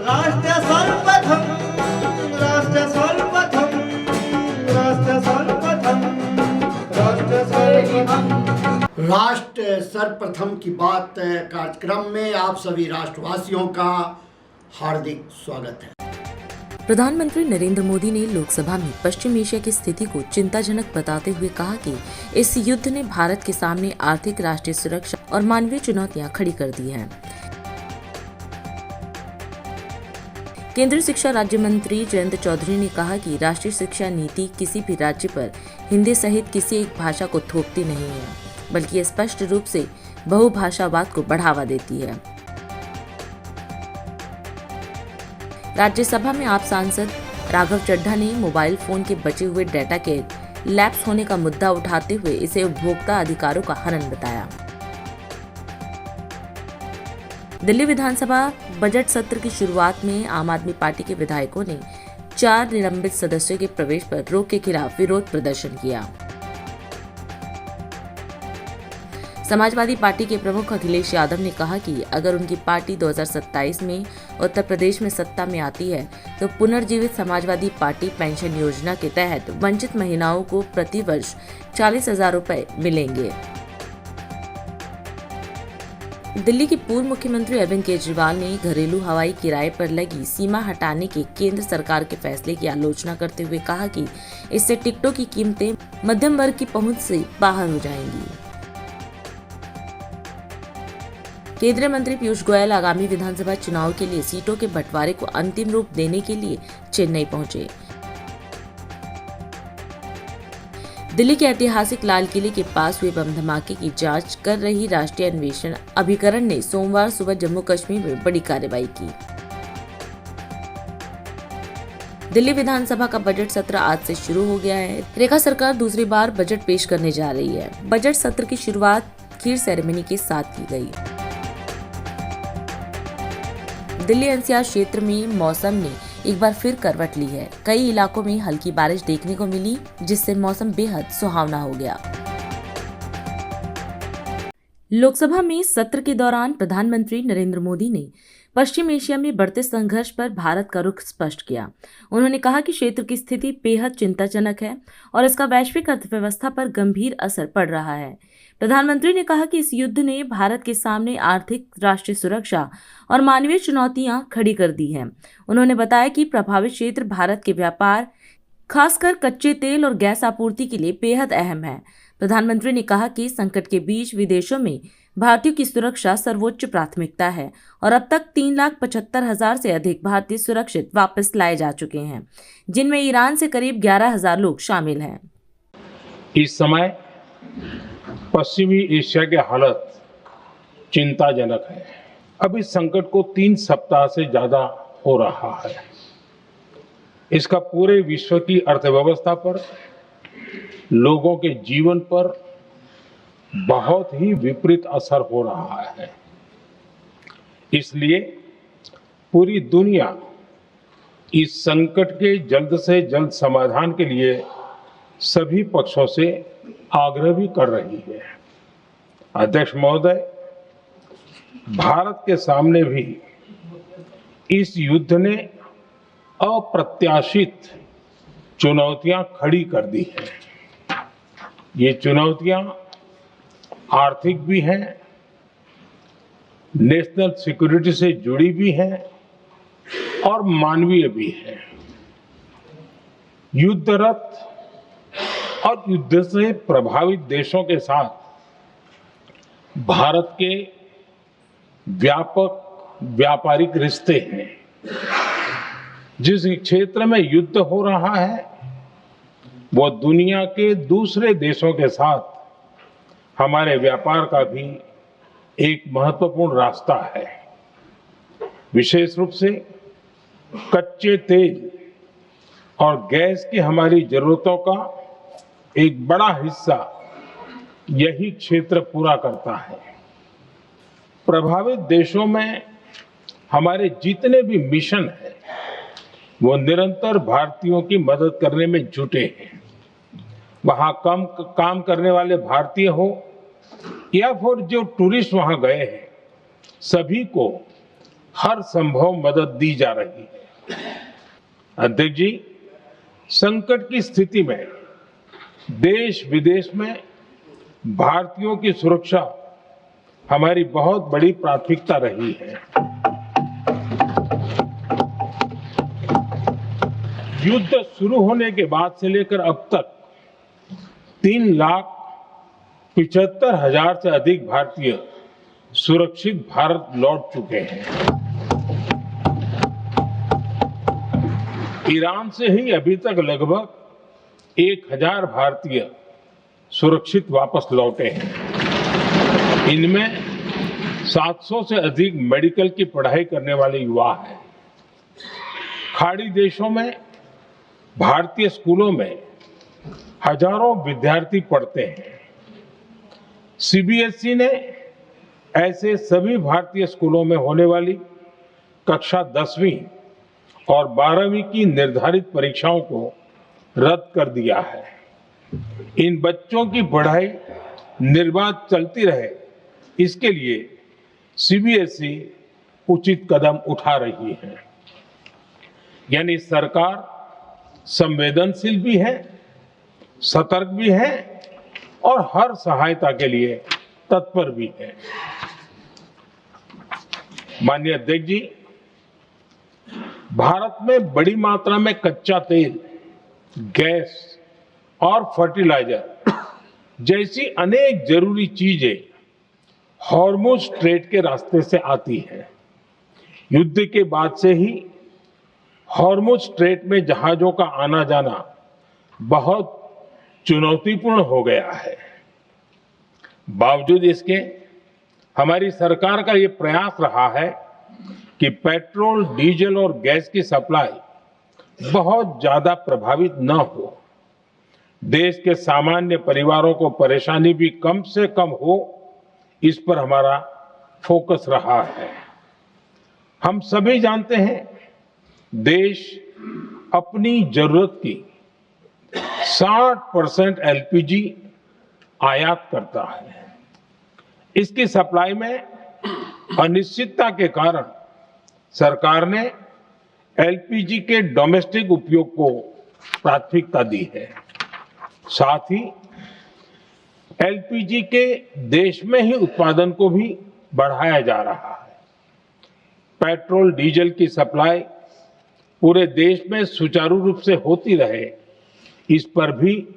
राष्ट्र सर्वप्रथम, राष्ट्र सर्वप्रथम, राष्ट्र सर्वप्रथम, राष्ट्र सर्वप्रथम। राष्ट्र सर्वप्रथम की बात कार्यक्रम में आप सभी राष्ट्रवासियों का हार्दिक स्वागत है। प्रधानमंत्री नरेंद्र मोदी ने लोकसभा में पश्चिम एशिया की स्थिति को चिंताजनक बताते हुए कहा कि इस युद्ध ने भारत के सामने आर्थिक, राष्ट्रीय सुरक्षा और मानवीय चुनौतियां खड़ी कर दी हैं। केंद्रीय शिक्षा राज्य मंत्री जयंत चौधरी ने कहा कि राष्ट्रीय शिक्षा नीति किसी भी राज्य पर हिंदी सहित किसी एक भाषा को थोपती नहीं है, बल्कि स्पष्ट रूप से बहुभाषावाद को बढ़ावा देती है। राज्यसभा में आप सांसद राघव चड्ढा ने मोबाइल फोन के बचे हुए डेटा के लैप्स होने का मुद्दा उठाते हुए इसे उपभोक्ता अधिकारों का हनन बताया। दिल्ली विधानसभा बजट सत्र की शुरुआत में आम आदमी पार्टी के विधायकों ने 4 निलंबित सदस्यों के प्रवेश पर रोक के खिलाफ विरोध प्रदर्शन किया। समाजवादी पार्टी के प्रमुख अखिलेश यादव ने कहा कि अगर उनकी पार्टी 2027 में उत्तर प्रदेश में सत्ता में आती है तो पुनर्जीवित समाजवादी पार्टी पेंशन योजना के तहत वंचित महिलाओं को प्रति वर्ष 40,000 रुपए मिलेंगे। दिल्ली के पूर्व मुख्यमंत्री अरविंद केजरीवाल ने घरेलू हवाई किराए पर लगी सीमा हटाने के केंद्र सरकार के फैसले की आलोचना करते हुए कहा कि इससे टिकटों की कीमतें मध्यम वर्ग की पहुंच से बाहर हो जाएंगी। केंद्रीय मंत्री पीयूष गोयल आगामी विधानसभा चुनाव के लिए सीटों के बंटवारे को अंतिम रूप देने के लिए चेन्नई पहुंचे। दिल्ली के ऐतिहासिक लाल किले के पास हुए बम धमाके की जांच कर रही राष्ट्रीय अन्वेषण अभिकरण ने सोमवार सुबह जम्मू कश्मीर में बड़ी कार्रवाई की। दिल्ली विधानसभा का बजट सत्र आज से शुरू हो गया है। रेखा सरकार दूसरी बार बजट पेश करने जा रही है। बजट सत्र की शुरुआत खीर सेरेमनी के साथ की गई। दिल्ली एनसीआर क्षेत्र में मौसम ने एक बार फिर करवट ली है। कई इलाकों में हल्की बारिश देखने को मिली, जिससे मौसम बेहद सुहावना हो गया। लोकसभा में सत्र के दौरान प्रधानमंत्री नरेंद्र मोदी ने पश्चिम एशिया में बढ़ते संघर्ष पर भारत का रुख स्पष्ट किया। उन्होंने कहा कि क्षेत्र की स्थिति बेहद चिंताजनक है और इसका वैश्विक अर्थव्यवस्था पर गंभीर असर पड़ रहा है। प्रधानमंत्री ने कहा कि इस युद्ध ने भारत के सामने आर्थिक, राष्ट्रीय सुरक्षा और मानवीय चुनौतियां खड़ी कर दी हैं। उन्होंने बताया कि प्रभावित क्षेत्र भारत के व्यापार, खासकर कच्चे तेल और गैस आपूर्ति के लिए बेहद अहम है। प्रधानमंत्री ने कहा कि संकट के बीच विदेशों में भारतीयों की सुरक्षा सर्वोच्च प्राथमिकता है और अब तक 3,75,000 से अधिक भारतीय सुरक्षित वापस लाए जा चुके हैं, जिनमें ईरान से करीब 11,000 लोग शामिल हैं। इस समय पश्चिमी एशिया के हालत चिंताजनक है। अब इस संकट को 3 सप्ताह से ज्यादा हो रहा है। इसका पूरे विश्व की अर्थव्यवस्था पर, लोगों के जीवन पर बहुत ही विपरीत असर हो रहा है। इसलिए पूरी दुनिया इस संकट के जल्द से जल्द समाधान के लिए सभी पक्षों से आग्रह भी कर रही है। अध्यक्ष महोदय, भारत के सामने भी इस युद्ध ने अप्रत्याशित चुनौतियां खड़ी कर दी हैं। ये चुनौतियां आर्थिक भी हैं, नेशनल सिक्योरिटी से जुड़ी भी हैं और मानवीय भी हैं। युद्धरत और युद्ध से प्रभावित देशों के साथ भारत के व्यापक व्यापारिक रिश्ते हैं। जिस क्षेत्र में युद्ध हो रहा है वो दुनिया के दूसरे देशों के साथ हमारे व्यापार का भी एक महत्वपूर्ण रास्ता है। विशेष रूप से कच्चे तेल और गैस की हमारी जरूरतों का एक बड़ा हिस्सा यही क्षेत्र पूरा करता है। प्रभावित देशों में हमारे जितने भी मिशन हैं वो निरंतर भारतीयों की मदद करने में जुटे हैं। वहां काम करने वाले भारतीय हो या फिर जो टूरिस्ट वहां गए हैं, सभी को हर संभव मदद दी जा रही है। अध्यक्ष जी, संकट की स्थिति में देश विदेश में भारतीयों की सुरक्षा हमारी बहुत बड़ी प्राथमिकता रही है। युद्ध शुरू होने के बाद से लेकर अब तक 3,75,000 से अधिक भारतीय सुरक्षित भारत लौट चुके हैं। ईरान से ही अभी तक लगभग 1,000 भारतीय सुरक्षित वापस लौटे हैं। इनमें 700 से अधिक मेडिकल की पढ़ाई करने वाले युवा हैं। खाड़ी देशों में भारतीय स्कूलों में हजारों विद्यार्थी पढ़ते हैं। सीबीएसई ने ऐसे सभी भारतीय स्कूलों में होने वाली कक्षा 10वीं और 12वीं की निर्धारित परीक्षाओं को रद्द कर दिया है। इन बच्चों की पढ़ाई निर्बाध चलती रहे, इसके लिए सीबीएसई उचित कदम उठा रही है। यानी सरकार संवेदनशील भी है, सतर्क भी है और हर सहायता के लिए तत्पर भी है। माननीय अध्यक्ष जी, भारत में बड़ी मात्रा में कच्चा तेल, गैस और फर्टिलाइजर जैसी अनेक जरूरी चीजें हॉर्मुज स्ट्रेट के रास्ते से आती है। युद्ध के बाद से ही हॉर्मुज स्ट्रेट में जहाजों का आना जाना बहुत चुनौतीपूर्ण हो गया है। बावजूद इसके हमारी सरकार का ये प्रयास रहा है कि पेट्रोल, डीजल और गैस की सप्लाई बहुत ज्यादा प्रभावित न हो। देश के सामान्य परिवारों को परेशानी भी कम से कम हो, इस पर हमारा फोकस रहा है। हम सभी जानते हैं, देश अपनी जरूरत की 60% एलपीजी आयात करता है। इसकी सप्लाई में अनिश्चितता के कारण सरकार ने एलपीजी के डोमेस्टिक उपयोग को प्राथमिकता दी है। साथ ही एलपीजी के देश में ही उत्पादन को भी बढ़ाया जा रहा है। पेट्रोल, डीजल की सप्लाई पूरे देश में सुचारू रूप से होती रहे, इस पर भी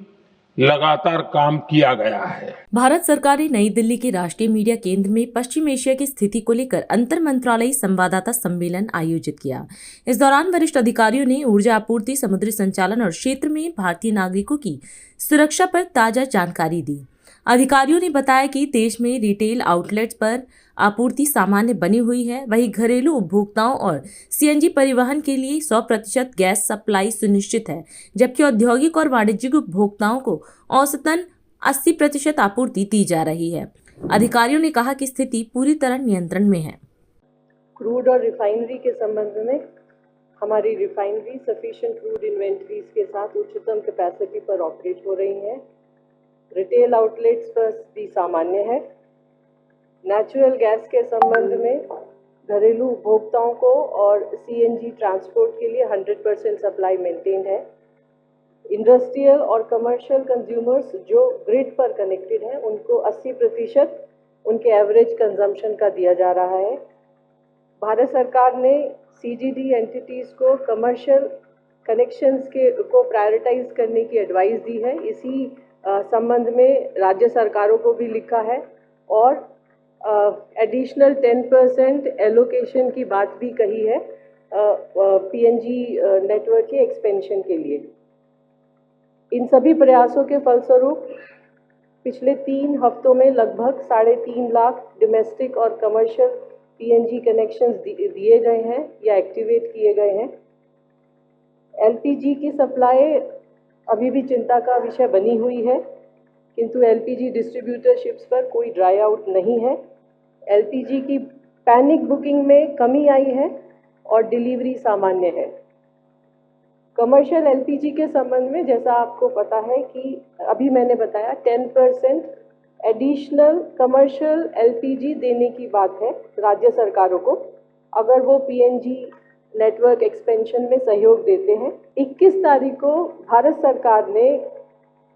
लगातार काम किया गया है। भारत सरकार ने नई दिल्ली के राष्ट्रीय मीडिया केंद्र में पश्चिम एशिया की स्थिति को लेकर अंतर मंत्रालयी संवाददाता सम्मेलन आयोजित किया। इस दौरान वरिष्ठ अधिकारियों ने ऊर्जा आपूर्ति, समुद्री संचालन और क्षेत्र में भारतीय नागरिकों की सुरक्षा पर ताजा जानकारी दी। अधिकारियों ने बताया कि देश में रिटेल आउटलेट्स पर आपूर्ति सामान्य बनी हुई है, वहीं घरेलू उपभोक्ताओं और सीएनजी परिवहन के लिए 100% गैस सप्लाई सुनिश्चित है, जबकि औद्योगिक और वाणिज्यिक उपभोक्ताओं को औसतन 80% आपूर्ति दी जा रही है। अधिकारियों ने कहा कि स्थिति पूरी तरह नियंत्रण में है। क्रूड और रिफाइनरी के संबंध में हमारी रिफाइनरी सफिशिएंट क्रूड इन्वेंटरीज के साथ उच्चतम कैपेसिटी पर ऑपरेट हो रही हैं। रिटेल आउटलेट्स पर भी सामान्य है। नेचुरल गैस के संबंध में घरेलू उपभोक्ताओं को और सीएनजी ट्रांसपोर्ट के लिए 100% सप्लाई मेंटेन है। इंडस्ट्रियल और कमर्शियल कंज्यूमर्स जो ग्रिड पर कनेक्टेड हैं, उनको 80% उनके एवरेज कंजम्पशन का दिया जा रहा है। भारत सरकार ने सीजीडी एंटिटीज़ को कमर्शियल कनेक्शंस को प्रायोरिटाइज करने की एडवाइस दी है। इसी संबंध में राज्य सरकारों को भी लिखा है और एडिशनल 10% एलोकेशन की बात भी कही है पीएनजी नेटवर्क के एक्सपेंशन के लिए। इन सभी प्रयासों के फलस्वरूप पिछले 3 हफ्तों में लगभग 3.5 लाख डोमेस्टिक और कमर्शियल पीएनजी कनेक्शंस दिए गए हैं या एक्टिवेट किए गए हैं। एलपीजी की सप्लाई अभी भी चिंता का विषय बनी हुई है, किंतु एलपीजी डिस्ट्रीब्यूटरशिप्स पर कोई ड्राई आउट नहीं है। एलपीजी की पैनिक बुकिंग में कमी आई है और डिलीवरी सामान्य है। कमर्शियल एलपीजी के संबंध में जैसा आपको पता है कि अभी मैंने बताया 10% एडिशनल कमर्शियल एलपीजी देने की बात है राज्य सरकारों को। अगर वो PNG नेटवर्क एक्सपेंशन में सहयोग देते हैं। 21 तारीख को भारत सरकार ने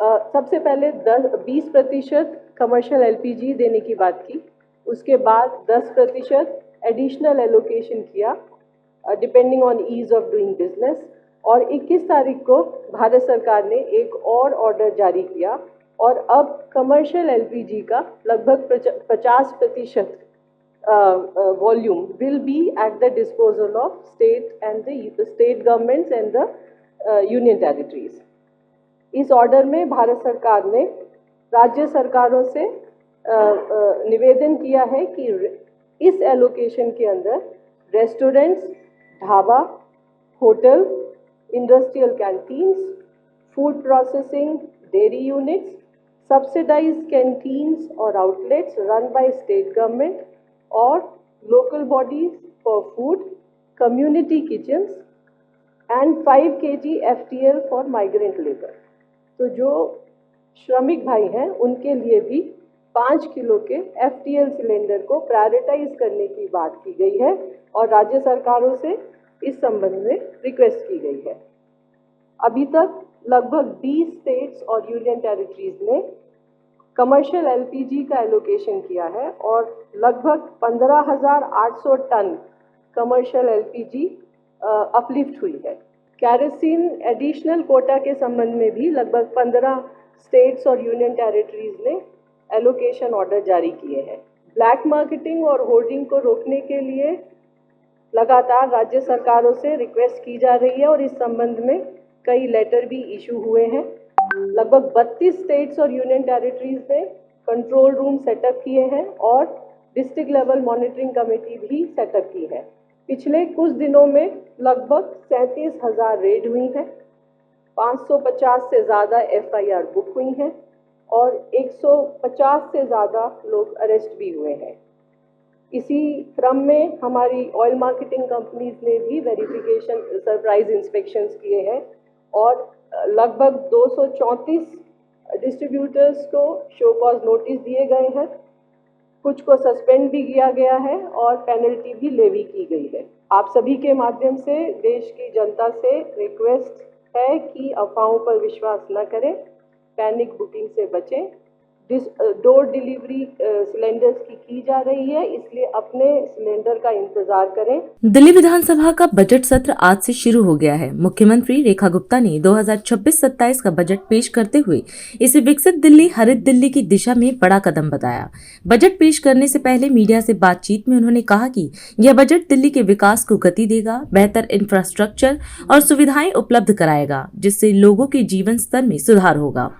सबसे पहले 20% कमर्शियल LPG देने की बात की, उसके बाद 10% एडिशनल एलोकेशन किया depending on ease of doing business, और 21 तारीख को भारत सरकार ने एक और ऑर्डर जारी किया और अब कमर्शियल LPG का लगभग 50% volume will be at the disposal of state governments and the union territories. इस ऑर्डर में भारत सरकार ने राज्य सरकारों से निवेदन किया है कि इस एलोकेशन के अंदर restaurants, dhaba, hotel, industrial canteens, food processing, dairy units, subsidised canteens और outlets run by state government और local bodies for food, community kitchens and 5 kg FTL for migrant labor. तो जो श्रमिक भाई हैं उनके लिए भी 5 किलो के FTL सिलेंडर को प्रायोरिटाइज करने की बात की गई है और राज्य सरकारों से इस संबंध में रिक्वेस्ट की गई है। अभी तक लगभग 20 स्टेट्स और यूनियन टेरिटरीज ने कमर्शियल LPG का एलोकेशन किया है और लगभग 15,800 टन कमर्शियल LPG अपलिफ्ट हुई है। कैरोसिन एडिशनल कोटा के संबंध में भी लगभग 15 स्टेट्स और यूनियन टेरिटरीज ने एलोकेशन ऑर्डर जारी किए हैं। ब्लैक मार्केटिंग और होर्डिंग को रोकने के लिए लगातार राज्य सरकारों से रिक्वेस्ट की जा रही है और इस संबंध में कई लेटर भी इशू हुए हैं। लगभग 32 स्टेट्स और यूनियन टेरिटरीज ने कंट्रोल रूम सेटअप किए हैं और डिस्ट्रिक्ट लेवल मॉनिटरिंग कमेटी भी सेटअप की है। पिछले कुछ दिनों में लगभग 37,000 रेड हुई हैं, 550 से ज़्यादा FIR बुक हुई हैं और 150 से ज़्यादा लोग अरेस्ट भी हुए हैं। इसी क्रम में हमारी ऑयल मार्केटिंग कंपनीज ने भी वेरिफिकेशन सरप्राइज इंस्पेक्शंस किए हैं और लगभग 234 डिस्ट्रीब्यूटर्स को शो कॉज नोटिस दिए गए हैं, कुछ को सस्पेंड भी किया गया है और पेनल्टी भी लेवी की गई है। आप सभी के माध्यम से देश की जनता से रिक्वेस्ट है कि अफवाहों पर विश्वास न करें, पैनिक बुकिंग से बचें। डोर डिलीवरी सिलेंडर्स की जा रही है, इसलिए अपने सिलेंडर का इंतजार करें। दिल्ली विधानसभा का बजट सत्र आज से शुरू हो गया है। मुख्यमंत्री रेखा गुप्ता ने 2026-27 का बजट पेश करते हुए इसे विकसित दिल्ली, हरित दिल्ली की दिशा में बड़ा कदम बताया। बजट पेश करने से पहले मीडिया से बातचीत में उन्होंने कहा कि यह बजट दिल्ली के विकास को गति देगा, बेहतर इंफ्रास्ट्रक्चर और सुविधाएं उपलब्ध कराएगा, जिससे लोगों के जीवन स्तर में सुधार होगा।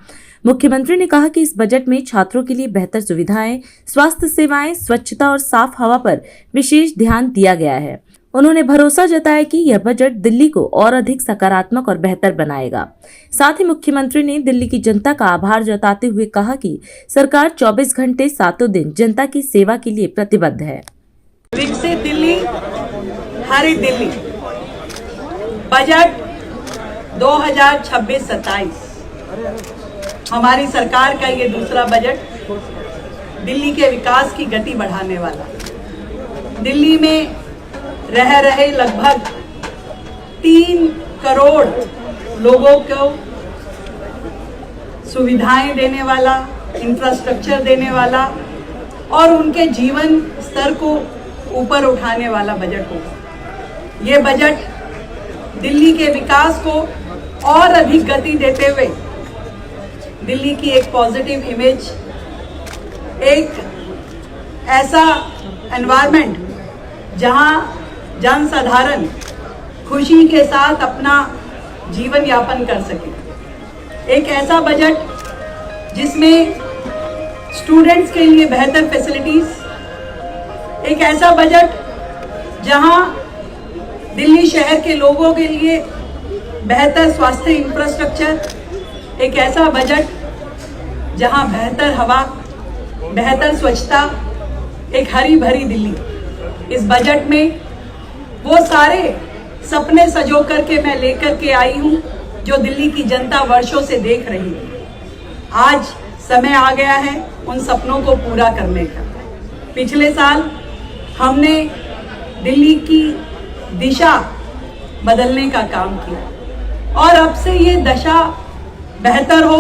मुख्यमंत्री ने कहा कि इस बजट में छात्रों के लिए बेहतर सुविधाएं, स्वास्थ्य सेवाएं, स्वच्छता और साफ हवा पर विशेष ध्यान दिया गया है। उन्होंने भरोसा जताया कि यह बजट दिल्ली को और अधिक सकारात्मक और बेहतर बनाएगा। साथ ही मुख्यमंत्री ने दिल्ली की जनता का आभार जताते हुए कहा कि सरकार 24 घंटे 7 दिन जनता की सेवा के लिए प्रतिबद्ध है। विकसित दिल्ली, हरित दिल्ली बजट 2026-27 हमारी सरकार का ये दूसरा बजट दिल्ली के विकास की गति बढ़ाने वाला, दिल्ली में रह रहे लगभग 3 करोड़ लोगों को सुविधाएं देने वाला, इंफ्रास्ट्रक्चर देने वाला और उनके जीवन स्तर को ऊपर उठाने वाला बजट होगा। ये बजट दिल्ली के विकास को और अधिक गति देते हुए दिल्ली की एक पॉजिटिव इमेज, एक ऐसा एनवायरनमेंट जहां जनसाधारण खुशी के साथ अपना जीवन यापन कर सके, एक ऐसा बजट जिसमें स्टूडेंट्स के लिए बेहतर फैसिलिटीज, एक ऐसा बजट जहां दिल्ली शहर के लोगों के लिए बेहतर स्वास्थ्य इंफ्रास्ट्रक्चर, एक ऐसा बजट जहां बेहतर हवा, बेहतर स्वच्छता, एक हरी भरी दिल्ली। इस बजट में वो सारे सपने सजो करके मैं लेकर के आई हूं जो दिल्ली की जनता वर्षों से देख रही है। आज समय आ गया है उन सपनों को पूरा करने का। पिछले साल हमने दिल्ली की दिशा बदलने का काम किया और अब से ये दशा बेहतर हो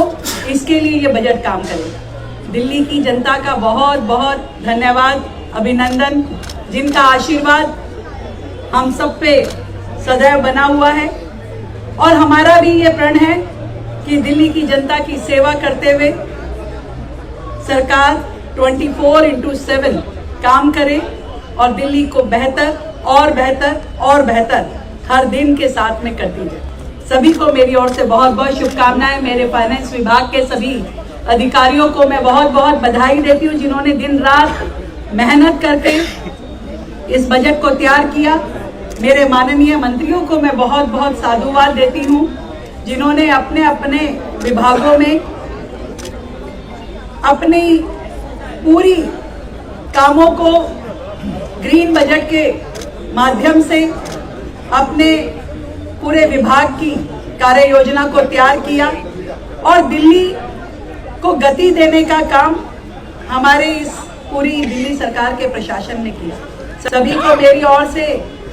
इसके लिए ये बजट काम करेगा। दिल्ली की जनता का बहुत बहुत धन्यवाद, अभिनंदन, जिनका आशीर्वाद हम सब पे सदैव बना हुआ है और हमारा भी ये प्रण है कि दिल्ली की जनता की सेवा करते हुए सरकार 24/7 काम करे और दिल्ली को बेहतर और बेहतर और बेहतर हर दिन के साथ में करती जाए। सभी को मेरी ओर से बहुत बहुत शुभकामनाएं। मेरे फाइनेंस विभाग के सभी अधिकारियों को मैं बहुत बहुत बधाई देती हूँ जिन्होंने दिन रात मेहनत करके इस बजट को तैयार किया। मेरे माननीय मंत्रियों को मैं बहुत बहुत साधुवाद देती हूँ जिन्होंने अपने अपने विभागों में अपनी पूरी कामों को ग्रीन बजट के माध्यम से अपने पूरे विभाग की कार्य योजना को तैयार किया और दिल्ली को गति देने का काम हमारे इस पूरी दिल्ली सरकार के प्रशासन ने किया। सभी को मेरी ओर से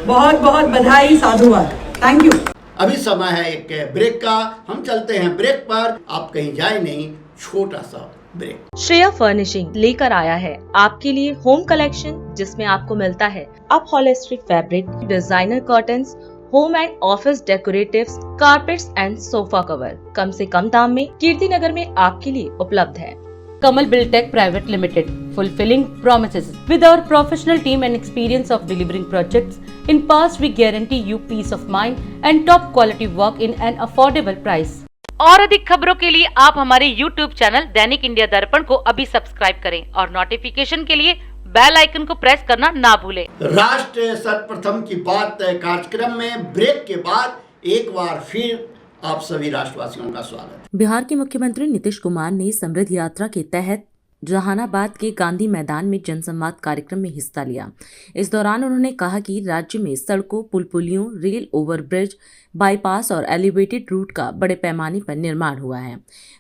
बहुत बहुत बधाई, साधुवाद। Thank you. अभी समय है एक ब्रेक का, हम चलते हैं ब्रेक पर। आप कहीं जाए नहीं, छोटा सा ब्रेक। श्रेया फर्निशिंग लेकर आया है आपके लिए होम कलेक्शन, जिसमें आपको मिलता है upholstery fabric, designer curtains, home and office decoratives, carpets and sofa cover कम से कम दाम में कीर्तिनगर में आपके लिए उपलब्ध है। Kamal Buildtech Private Limited, fulfilling promises. With our professional team and experience of delivering projects, in past we guarantee you peace of mind and top quality work in an affordable price. और अधिक खबरों के लिए आप हमारे YouTube channel दैनिक India दर्पण को अभी सब्सक्राइब करें और नोटिफिकेशन के लिए बेल आइकन को प्रेस करना ना भूलें। राष्ट्र सर्वप्रथम की बात कार्यक्रम में ब्रेक के बाद एक बार फिर आप सभी राष्ट्रवासियों का स्वागत है। बिहार के मुख्यमंत्री नीतीश कुमार ने समृद्ध यात्रा के तहत जहानाबाद के गांधी मैदान में जनसंवाद कार्यक्रम में हिस्सा लिया। इस दौरान उन्होंने कहा कि राज्य में सड़कों, पुल पुलियों, रेल ओवरब्रिज, बाईपास और एलिवेटेड रूट का बड़े पैमाने पर निर्माण हुआ है।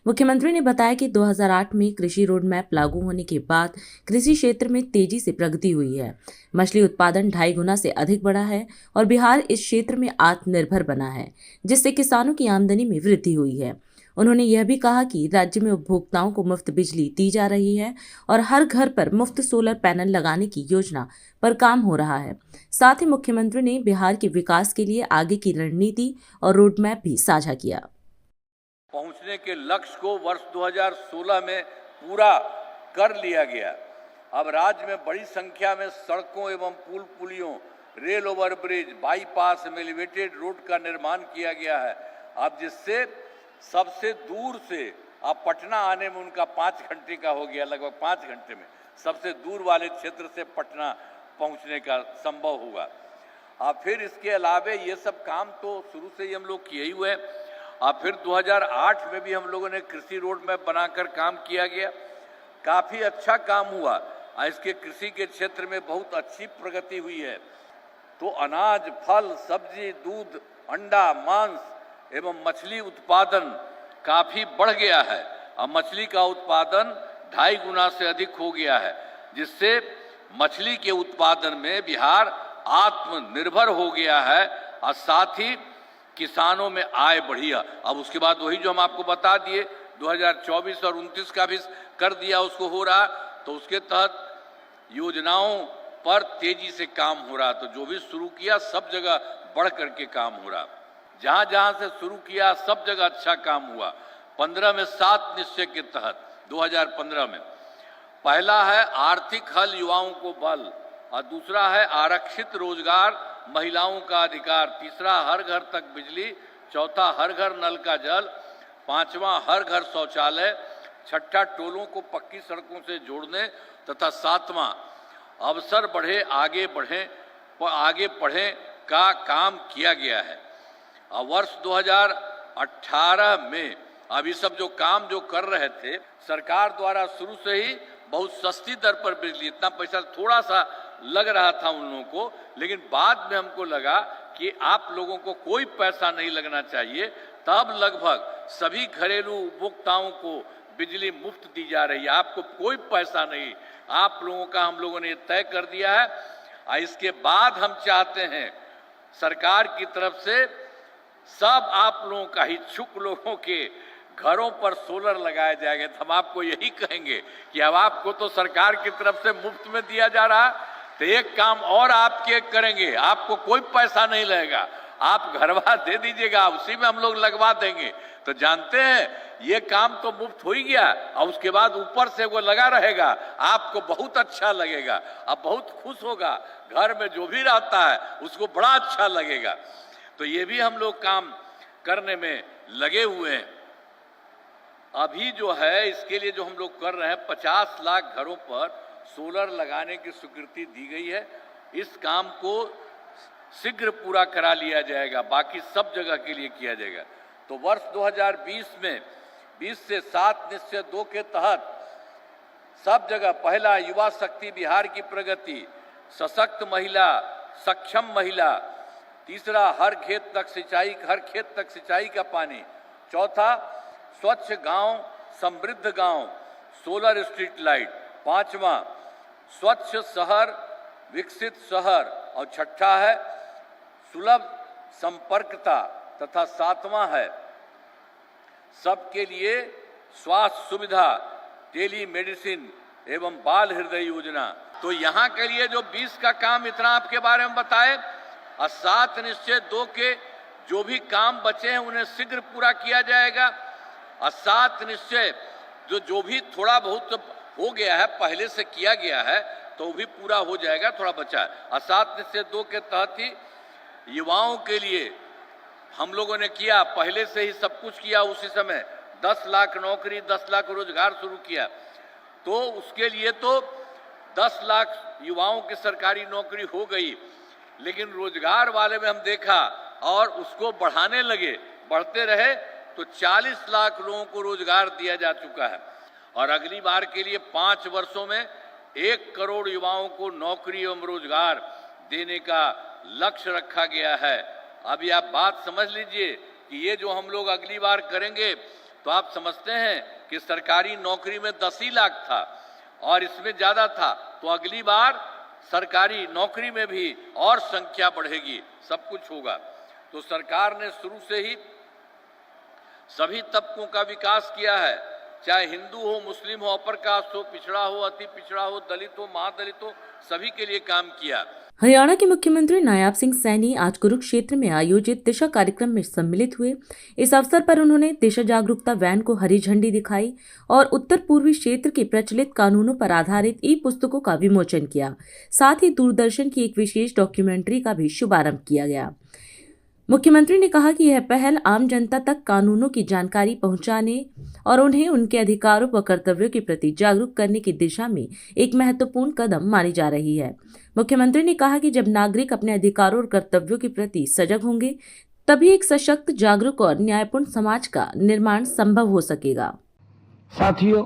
मुख्यमंत्री ने बताया कि 2008 में कृषि रोड मैप लागू होने के बाद कृषि क्षेत्र में तेजी से प्रगति हुई है। मछली उत्पादन 2.5 गुना से अधिक बढ़ा है और बिहार इस क्षेत्र में आत्मनिर्भर बना है, जिससे किसानों की आमदनी में वृद्धि हुई है। उन्होंने यह भी कहा कि राज्य में उपभोक्ताओं को मुफ्त बिजली दी जा रही है और हर घर पर मुफ्त सोलर पैनल लगाने की योजना पर काम हो रहा है। साथ ही मुख्यमंत्री ने बिहार के विकास के लिए आगे की रणनीति और रोड मैप भी साझा किया। पहुंचने के लक्ष्य को वर्ष 2016 में पूरा कर लिया गया। अब राज्य में बड़ी संख्या में सड़कों एवं पुल पुलियों, rail overbridge, bypass, elevated road का निर्माण किया गया है। अब जिससे सबसे दूर से अब पटना आने में उनका 5 घंटे का हो गया, लगभग 5 घंटे में सबसे दूर वाले क्षेत्र से पटना पहुंचने का संभव होगा। अब फिर इसके अलावे ये सब काम तो शुरू से ही हम लोग किए ही हुए। अब फिर 2008 में भी हम लोगों ने कृषि रोड मैप बनाकर काम किया गया, काफ़ी अच्छा काम हुआ। इसके कृषि के क्षेत्र में बहुत अच्छी प्रगति हुई है। तो अनाज, फल, सब्जी, दूध, अंडा, मांस एवं मछली उत्पादन काफ़ी बढ़ गया है। अब मछली का उत्पादन 2.5 गुना से अधिक हो गया है, जिससे मछली के उत्पादन में बिहार आत्मनिर्भर हो गया है और साथ ही किसानों में आय बढ़ी है। अब उसके बाद वही जो हम आपको बता दिए 2024 और 29 का भी कर दिया, उसको हो रहा, तो उसके तहत योजनाओं पर तेजी से काम हो रहा। तो जो भी शुरू किया सब जगह बढ़ करके काम हो रहा। जहाँ जहाँ से शुरू किया सब जगह अच्छा काम हुआ। 15 में 7 निश्चय के तहत 2015 में पहला है आर्थिक हल युवाओं को बल, और दूसरा है आरक्षित रोजगार महिलाओं का अधिकार, तीसरा हर घर तक बिजली, चौथा हर घर नल का जल, पांचवा हर घर शौचालय, छठा टोलों को पक्की सड़कों से जोड़ने तथा सातवां अवसर बढ़े आगे बढ़ें का काम किया गया है। वर्ष 2018 में अभी सब जो काम जो कर रहे थे सरकार द्वारा शुरू से ही बहुत सस्ती दर पर बिजली, इतना पैसा थोड़ा सा लग रहा था उन लोगों को, लेकिन बाद में हमको लगा कि आप लोगों को कोई पैसा नहीं लगना चाहिए, तब लगभग सभी घरेलू उपभोक्ताओं को बिजली मुफ्त दी जा रही है। आपको कोई पैसा नहीं, आप लोगों का हम लोगों ने तय कर दिया है। इसके बाद हम चाहते हैं सरकार की तरफ से सब आप लोगों का, इच्छुक लोगों के घरों पर सोलर लगाया जाएगा। तो हम आपको यही कहेंगे कि अब आपको तो सरकार की तरफ से मुफ्त में दिया जा रहा, तो एक काम और आपके करेंगे, आपको कोई पैसा नहीं लगेगा, आप घरवा दे दीजिएगा, उसी में हम लोग लगवा देंगे। तो जानते हैं ये काम तो मुफ्त हो ही गया, और उसके बाद ऊपर से वो लगा रहेगा, आपको बहुत अच्छा लगेगा, अब बहुत खुश होगा, घर में जो भी रहता है उसको बड़ा अच्छा लगेगा। तो ये भी हम लोग काम करने में लगे हुए हैं। अभी जो है इसके लिए जो हम लोग कर रहे हैं, 50 लाख घरों पर सोलर लगाने की स्वीकृति दी गई है। इस काम को शीघ्र पूरा करा लिया जाएगा, बाकी सब जगह के लिए किया जाएगा। तो वर्ष 2020 में 20 से 7 निश्चय 2 के तहत सब जगह पहला युवा शक्ति बिहार की प्रगति, सशक्त महिला, सक्षम महिला, तीसरा हर खेत तक सिंचाई का पानी, चौथा स्वच्छ गांव समृद्ध गांव, सोलर स्ट्रीट लाइट, पांचवा स्वच्छ शहर विकसित शहर, और छठा है सुलभ संपर्कता, तथा सातवां है सबके लिए स्वास्थ्य सुविधा, टेली मेडिसिन एवं बाल हृदय योजना। तो यहाँ के लिए जो 20 का काम इतना आपके बारे में बताए, और 7 निश्चय 2 के जो भी काम बचे हैं उन्हें शीघ्र पूरा किया जाएगा, और 7 निश्चय जो भी थोड़ा बहुत हो गया है, पहले से किया गया है, तो वो भी पूरा हो जाएगा, थोड़ा बचा है। और 7 निश्चय 2 के तहत ही युवाओं के लिए हम लोगों ने किया, पहले से ही सब कुछ किया, उसी समय 10 लाख नौकरी, 10 लाख रोजगार शुरू किया। तो उसके लिए तो 10 लाख युवाओं की सरकारी नौकरी हो गई, लेकिन रोजगार वाले में हम देखा और उसको बढ़ाने लगे, बढ़ते रहे तो 40 लाख लोगों को रोजगार दिया जा चुका है। और अगली बार के लिए 5 वर्षों में 1 करोड़ युवाओं को नौकरी एवं रोजगार देने का लक्ष्य रखा गया है। अभी आप बात समझ लीजिए कि ये जो हम लोग अगली बार करेंगे, तो आप समझते हैं कि सरकारी नौकरी में 10 ही लाख था और इसमें ज्यादा था, तो अगली बार सरकारी नौकरी में भी और संख्या बढ़ेगी, सब कुछ होगा। तो सरकार ने शुरू से ही सभी तबकों का विकास किया है, चाहे हिंदू हो, मुस्लिम हो, अपर कास्ट हो, पिछड़ा हो, अति पिछड़ा हो, दलित हो, महादलित हो, सभी के लिए काम किया। हरियाणा के मुख्यमंत्री नायाब सिंह सैनी आज कुरुक्षेत्र में आयोजित दिशा कार्यक्रम में सम्मिलित हुए। इस अवसर पर उन्होंने दिशा जागरूकता वैन को हरी झंडी दिखाई और उत्तर पूर्वी क्षेत्र के प्रचलित कानूनों पर आधारित ई पुस्तकों का विमोचन किया। साथ ही दूरदर्शन की एक विशेष डॉक्यूमेंट्री का भी शुभारंभ किया गया। मुख्यमंत्री ने कहा कि यह पहल आम जनता तक कानूनों की जानकारी पहुंचाने और उन्हें उनके अधिकारों व कर्तव्यों के प्रति जागरूक करने की दिशा में एक महत्वपूर्ण कदम मानी जा रही है। मुख्यमंत्री ने कहा कि जब नागरिक अपने अधिकारों और कर्तव्यों के प्रति सजग होंगे, तभी एक सशक्त, जागरूक और न्यायपूर्ण समाज का निर्माण संभव हो सकेगा। साथियों,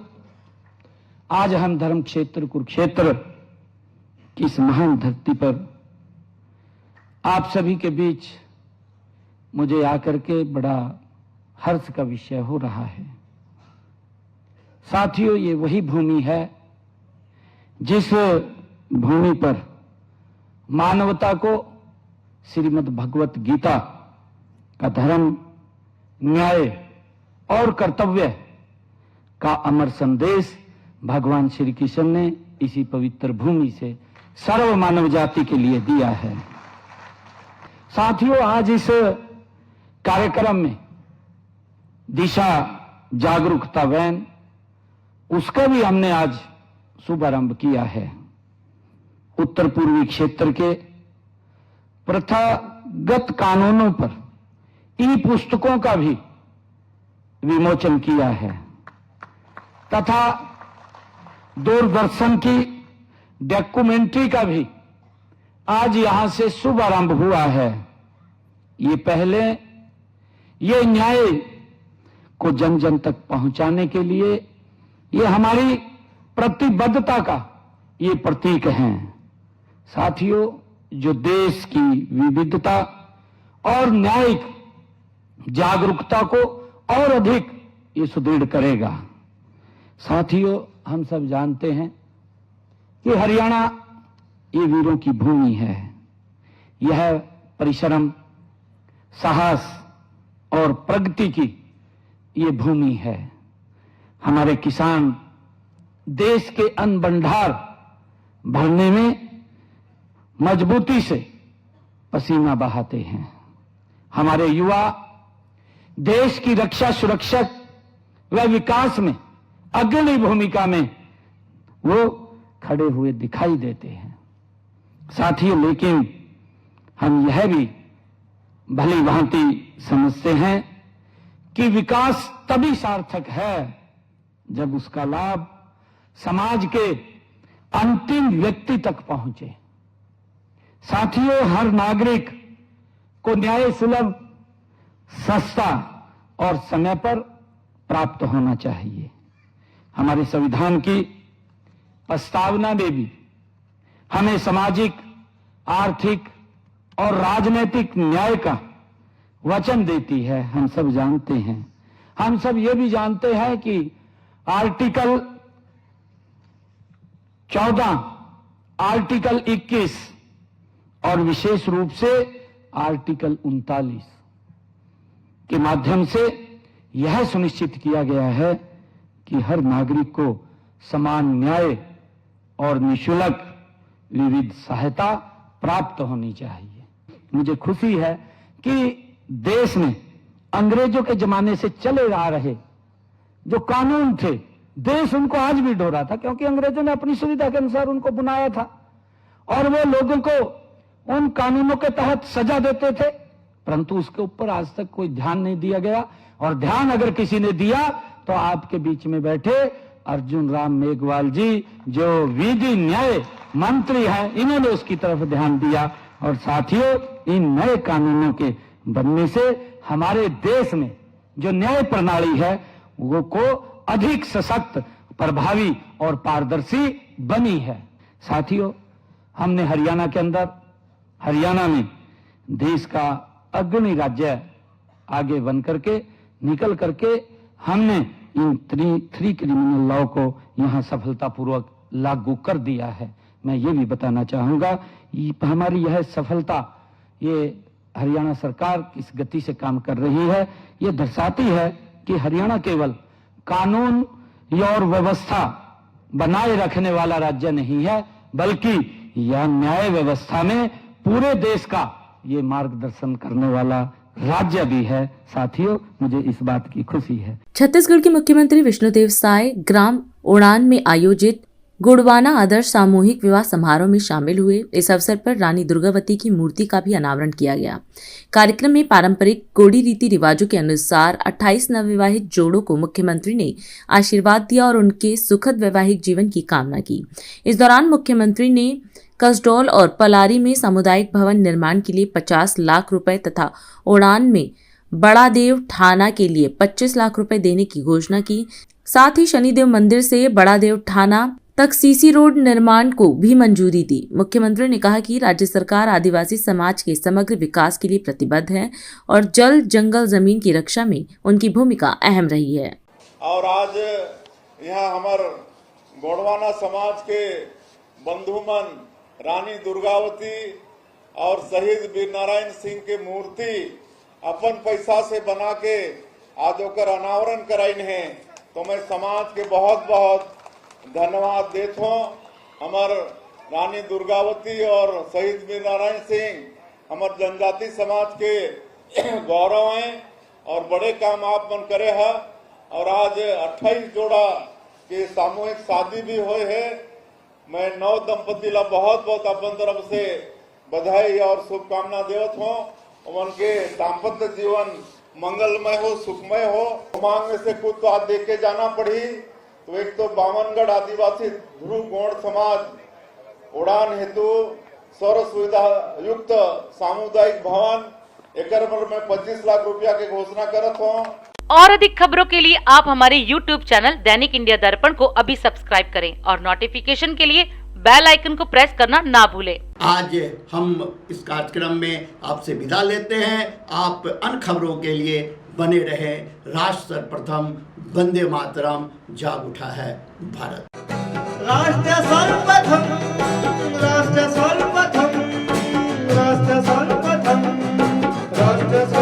आज हम धर्म क्षेत्र कुरुक्षेत्र की इस महान धरती पर आप सभी के बीच मुझे आकर के बड़ा हर्ष का विषय हो रहा है। साथियों, ये वही भूमि है जिस भूमि पर मानवता को श्रीमद् भगवत गीता का धर्म, न्याय और कर्तव्य का अमर संदेश भगवान श्री कृष्ण ने इसी पवित्र भूमि से सर्व मानव जाति के लिए दिया है। साथियों, आज इस कार्यक्रम में दिशा जागरूकता वैन, उसका भी हमने आज शुभारंभ किया है। उत्तर पूर्वी क्षेत्र के प्रथागत कानूनों पर ई पुस्तकों का भी विमोचन किया है तथा दूरदर्शन की डॉक्यूमेंट्री का भी आज यहां से शुभारंभ हुआ है। ये पहले ये न्याय को जन जन तक पहुंचाने के लिए ये हमारी प्रतिबद्धता का ये प्रतीक हैं। साथियों, जो देश की विविधता और न्यायिक जागरूकता को और अधिक ये सुदृढ़ करेगा। साथियों, हम सब जानते हैं कि हरियाणा ये वीरों की भूमि है। यह परिश्रम, साहस और प्रगति की ये भूमि है। हमारे किसान देश के अन्न भंडार भरने में मजबूती से पसीना बहाते हैं। हमारे युवा देश की रक्षा, सुरक्षा व विकास में अग्रणी भूमिका में वो खड़े हुए दिखाई देते हैं। साथियों, लेकिन हम यह भी भली भांति समझते हैं कि विकास तभी सार्थक है जब उसका लाभ समाज के अंतिम व्यक्ति तक पहुंचे। साथियों, हर नागरिक को न्याय सुलभ, सस्ता और समय पर प्राप्त होना चाहिए। हमारे संविधान की प्रस्तावना में भी हमें सामाजिक, आर्थिक और राजनीतिक न्याय का वचन देती है। हम सब जानते हैं, हम सब ये भी जानते हैं कि आर्टिकल 14, आर्टिकल 21 और विशेष रूप से आर्टिकल 39 के माध्यम से यह सुनिश्चित किया गया है कि हर नागरिक को समान न्याय और निःशुल्क विविध सहायता प्राप्त होनी चाहिए। मुझे खुशी है कि देश में अंग्रेजों के जमाने से चले आ रहे जो कानून थे, देश उनको आज भी ढो रहा था, क्योंकि अंग्रेजों ने अपनी सुविधा के अनुसार उनको बनाया था और वो लोगों को उन कानूनों के तहत सजा देते थे, परंतु उसके ऊपर आज तक कोई ध्यान नहीं दिया गया। और ध्यान अगर किसी ने दिया तो आपके बीच में बैठे अर्जुन राम मेघवाल जी, जो विधि न्याय मंत्री हैं, इन्होंने उसकी तरफ ध्यान दिया। और साथियों, इन नए कानूनों के बनने से हमारे देश में जो न्याय प्रणाली है वो को अधिक सशक्त, प्रभावी और पारदर्शी बनी है। साथियों, हमने हरियाणा के अंदर, हरियाणा में देश का अग्रणी राज्य आगे बन करके, निकल करके हमने इन थ्री क्रिमिनल लॉ को यहां सफलतापूर्वक लागू कर दिया है। मैं ये भी बताना चाहूंगा, हमारी यह सफलता, ये हरियाणा सरकार किस गति से काम कर रही है, ये दर्शाती है कि हरियाणा केवल कानून और व्यवस्था बनाए रखने वाला राज्य नहीं है, बल्कि यह न्याय व्यवस्था में पूरे देश का ये मार्गदर्शन करने वाला राज्य भी है। साथियों, मुझे इस बात की खुशी है। छत्तीसगढ़ के मुख्यमंत्री विष्णुदेव साय ग्राम उड़ान में आयोजित गुड़वाना आदर्श सामूहिक विवाह समारोह में शामिल हुए। इस अवसर पर रानी दुर्गावती की मूर्ति का भी अनावरण किया गया। कार्यक्रम में पारंपरिक गोड़ी रीति रिवाजों के अनुसार 28 नवविवाहित जोड़ों को मुख्यमंत्री ने आशीर्वाद दिया और उनके सुखद वैवाहिक जीवन की कामना की। इस दौरान मुख्यमंत्री ने कसडोल और पलारी में सामुदायिक भवन निर्माण के लिए 50 लाख रुपए तथा उड़ान में बड़ादेव ठाना के लिए 25 लाख रुपए देने की घोषणा की। साथ ही शनिदेव मंदिर से बड़ादेव ठाना तक सीसी रोड निर्माण को भी मंजूरी दी। मुख्यमंत्री ने कहा कि राज्य सरकार आदिवासी समाज के समग्र विकास के लिए प्रतिबद्ध है और जल, जंगल, जमीन की रक्षा में उनकी भूमिका अहम रही है। और आज यहाँ हमारे गोंडवाना समाज के बंधुमन रानी दुर्गावती और शहीद वीर नारायण सिंह के मूर्ति अपन पैसा से बना के आज ओकर अनावरण कराइन है, तो मैं समाज के बहुत बहुत धन्यवाद देता हूँ। हमार रानी दुर्गावती और शहीद वीर नारायण सिंह हमार जनजाति समाज के गौरव हैं और बड़े काम आप मन करे है। और आज 28 जोड़ा के सामूहिक शादी भी हुए है। मैं नव दंपति ला बहुत बहुत अपन तरफ से बधाई और शुभकामना देवत हूँ। उनके दाम्पत्य जीवन मंगलमय हो, सुखमय हो। मांग में से कुछ तो आज देख के जाना पड़ी, तो एक तो बामनगढ़ आदिवासी ध्रुव गौड़ समाज उड़ान हेतु सौर सुविधा युक्त सामुदायिक भवन एक में 25 लाख रुपया की घोषणा करत हूँ। और अधिक खबरों के लिए आप हमारे YouTube चैनल दैनिक इंडिया दर्पण को अभी सब्सक्राइब करें और नोटिफिकेशन के लिए बेल आइकन को प्रेस करना ना भूलें। आज हम इस कार्यक्रम में आपसे विदा लेते हैं। आप अन्य खबरों के लिए बने रहे। राष्ट्र सर्वप्रथम, वंदे मातरम, जाग उठा है भारत। राष्ट्र सर्वप्रथम राष्ट्र सर्वप्रथम